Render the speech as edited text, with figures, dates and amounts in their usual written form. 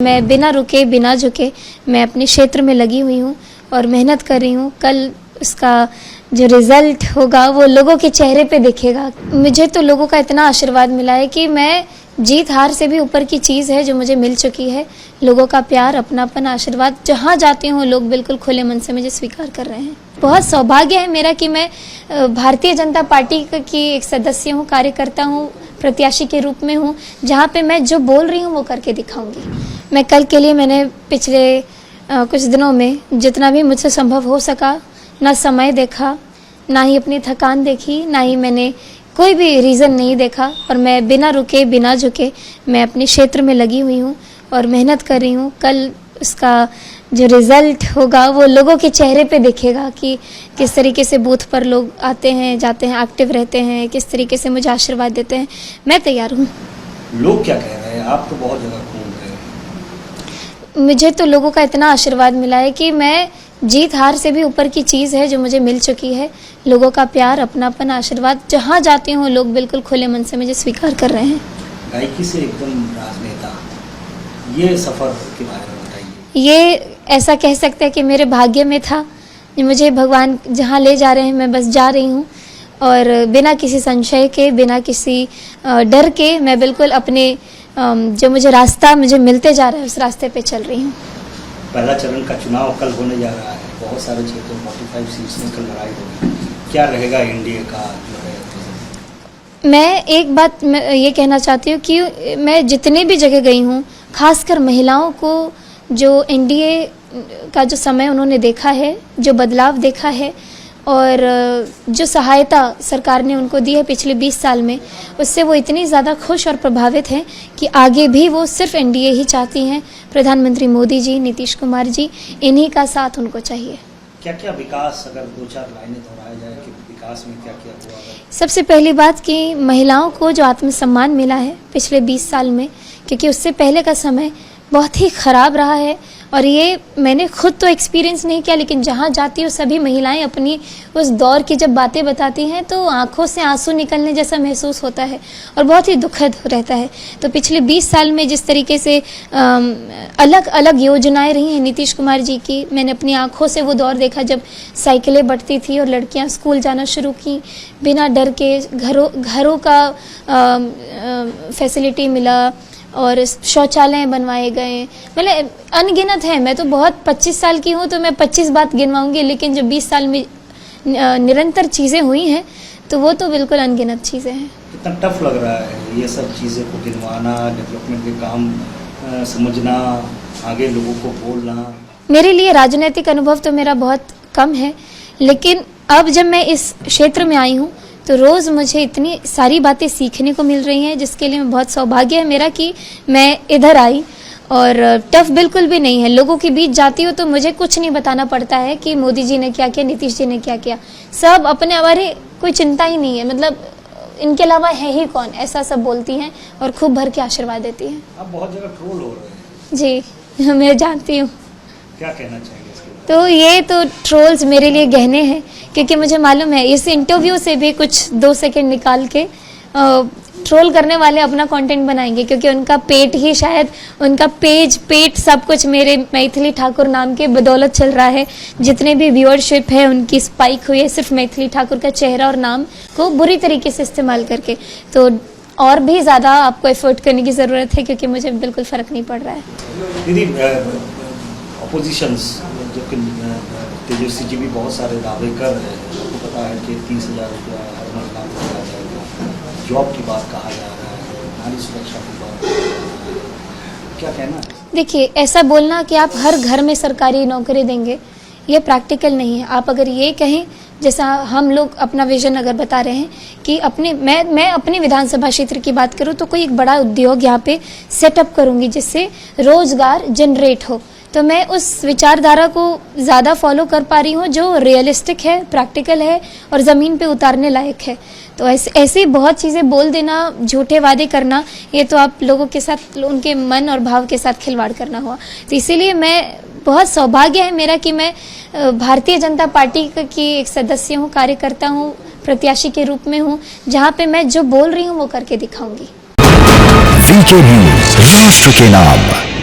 मैं बिना रुके बिना झुके मैं अपने क्षेत्र में लगी हुई हूँ और मेहनत कर रही हूँ। कल उसका जो रिजल्ट होगा वो लोगों के चेहरे पे दिखेगा। मुझे तो लोगों का इतना आशीर्वाद मिला है कि मैं जीत हार से भी ऊपर की चीज़ है जो मुझे मिल चुकी है। लोगों का प्यार, अपनापन, आशीर्वाद, जहाँ जाती हूँ लोग बिल्कुल खुले मन से मुझे स्वीकार कर रहे हैं। बहुत सौभाग्य है मेरा कि मैं भारतीय जनता पार्टी की एक सदस्य हूँ, कार्यकर्ता हूँ, प्रत्याशी के रूप में हूँ, जहाँ पे मैं जो बोल रही हूँ वो करके दिखाऊंगी। मैं कल के लिए मैंने पिछले कुछ दिनों में जितना भी मुझसे संभव हो सका, ना समय देखा, ना ही अपनी थकान देखी, ना ही मैंने कोई भी रीज़न नहीं देखा, और मैं बिना रुके बिना झुके मैं अपने क्षेत्र में लगी हुई हूँ और मेहनत कर रही हूँ। कल उसका जो रिज़ल्ट होगा वो लोगों के चेहरे पे दिखेगा कि किस तरीके से बूथ पर लोग आते हैं, जाते हैं, एक्टिव रहते हैं, किस तरीके से मुझे आशीर्वाद देते हैं। मैं तैयार हूँ। लोग क्या कह रहे हैं? आप तो बहुत जगह घूम रहे हैं। मुझे तो लोगों का इतना आशीर्वाद मिला है कि मैं जीत हार से भी ऊपर की चीज़ है जो मुझे मिल चुकी है। लोगों का प्यार, अपनापन, आशीर्वाद, जहाँ जाती हूँ लोग बिल्कुल खुले मन से मुझे स्वीकार कर रहे हैं। गायकी से एकदम राजनेता, ये सफ़र के बारे में बताइए। ये ऐसा कह सकते हैं कि मेरे भाग्य में था। मुझे भगवान जहाँ ले जा रहे हैं मैं बस जा रही हूँ, और बिना किसी संशय के, बिना किसी डर के मैं बिल्कुल अपने जो मुझे रास्ता मुझे मिलते जा रहा है उस रास्ते पे चल रही हूँ। पहला चरण का चुनाव कल होने जा रहा है। बहुत सारे क्षेत्रों 45 सीट्स में कल लड़ाई होगी। क्या रहेगा एनडीए का जो है? मैं एक बात मैं ये कहना चाहती हूँ कि मैं जितने भी जगह गई हूँ, खासकर महिलाओं को जो एनडीए का जो समय उन्होंने देखा है, जो बदलाव देखा है, और जो सहायता सरकार ने उनको दी है पिछले 20 साल में, उससे वो इतनी ज़्यादा खुश और प्रभावित हैं कि आगे भी वो सिर्फ एनडीए ही चाहती हैं। प्रधानमंत्री मोदी जी, नीतीश कुमार जी, इन्हीं का साथ उनको चाहिए। क्या क्या विकास, अगर 2-4 लाइनें दोहराया जाए कि विकास में क्या क्या हुआ है? सबसे पहली बात कि महिलाओं को जो आत्मसम्मान मिला है पिछले 20 साल में, क्योंकि उससे पहले का समय बहुत ही ख़राब रहा है, और ये मैंने खुद तो एक्सपीरियंस नहीं किया, लेकिन जहाँ जाती हूँ सभी महिलाएं अपनी उस दौर की जब बातें बताती हैं तो आंखों से आंसू निकलने जैसा महसूस होता है और बहुत ही दुखद रहता है। तो पिछले 20 साल में जिस तरीके से अलग अलग योजनाएं रही हैं नीतीश कुमार जी की, मैंने अपनी आंखों से वो दौर देखा जब साइकिलें बढ़ती थी और लड़कियाँ स्कूल जाना शुरू की बिना डर के, घरों का फैसिलिटी मिला और शौचालय बनवाए गए। मतलब अनगिनत है। मैं तो बहुत 25 साल की हूँ तो मैं 25 बात गिनवाऊंगी, लेकिन जो 20 साल में निरंतर चीज़ें हुई हैं तो वो तो बिल्कुल अनगिनत चीज़ें हैं। कितना टफ लग रहा है ये सब चीज़ें को गिनवाना, डेवलपमेंट के काम समझना, आगे लोगों को बोलना। मेरे लिए राजनीतिक अनुभव तो मेरा बहुत कम है, लेकिन अब जब मैं इस क्षेत्र में आई हूँ तो रोज़ मुझे इतनी सारी बातें सीखने को मिल रही हैं, जिसके लिए मैं बहुत सौभाग्य है मेरा कि मैं इधर आई। और टफ बिल्कुल भी नहीं है। लोगों के बीच जाती हूँ तो मुझे कुछ नहीं बताना पड़ता है कि मोदी जी ने क्या किया, नीतीश जी ने क्या किया। सब अपने हमारे, कोई चिंता ही नहीं है, मतलब इनके अलावा है ही कौन, ऐसा सब बोलती हैं और खूब भर के आशीर्वाद देती हैं। अब बहुत जगह ट्रोल हो रहे हैं। जी मैं जानती हूँ। क्या कहना चाहिए इसके बारे में? तो ये तो ट्रोल्स मेरे लिए गहने हैं, क्योंकि मुझे मालूम है इस इंटरव्यू से भी कुछ 2 सेकंड निकाल के ट्रोल करने वाले अपना कंटेंट बनाएंगे, क्योंकि उनका पेट ही शायद, उनका पेट सब कुछ मेरे मैथिली ठाकुर नाम के बदौलत चल रहा है। जितने भी व्यूअरशिप है उनकी स्पाइक हुई है सिर्फ मैथिली ठाकुर का चेहरा और नाम को बुरी तरीके से इस्तेमाल करके। तो और भी ज़्यादा आपको एफर्ट करने की ज़रूरत है, क्योंकि मुझे बिल्कुल फ़र्क नहीं पड़ रहा है। दीदी, अपोजिशंस जो कि तेजस्वी जी भी बहुत सारे दावे कर रहे हैं। आपको पता है कि 30,000 रुपया हर महिला को दिया जाएगा, जॉब की बात कहा जा रहा है, नारी सुरक्षा की बात, क्या कहना है? देखिए, ऐसा बोलना कि आप हर घर में सरकारी नौकरी देंगे, ये प्रैक्टिकल नहीं है। आप अगर ये कहें, जैसा हम लोग अपना विजन अगर बता रहे हैं कि मैं अपने विधानसभा क्षेत्र की बात करूँ तो कोई एक बड़ा उद्योग यहाँ पे सेटअप करूँगी जिससे रोजगार जनरेट हो, तो मैं उस विचारधारा को ज़्यादा फॉलो कर पा रही हूँ जो रियलिस्टिक है, प्रैक्टिकल है और ज़मीन पे उतारने लायक है। तो ऐसे बहुत चीज़ें बोल देना, झूठे वादे करना, ये तो आप लोगों के साथ, उनके मन और भाव के साथ खिलवाड़ करना हुआ। तो इसीलिए मैं, बहुत सौभाग्य है मेरा कि मैं भारतीय जनता पार्टी की एक सदस्य हूँ, कार्यकर्ता हूँ, प्रत्याशी के रूप में हूँ, जहाँ पे मैं जो बोल रही हूँ वो करके दिखाऊंगी। VK News, राष्ट्र के नाम।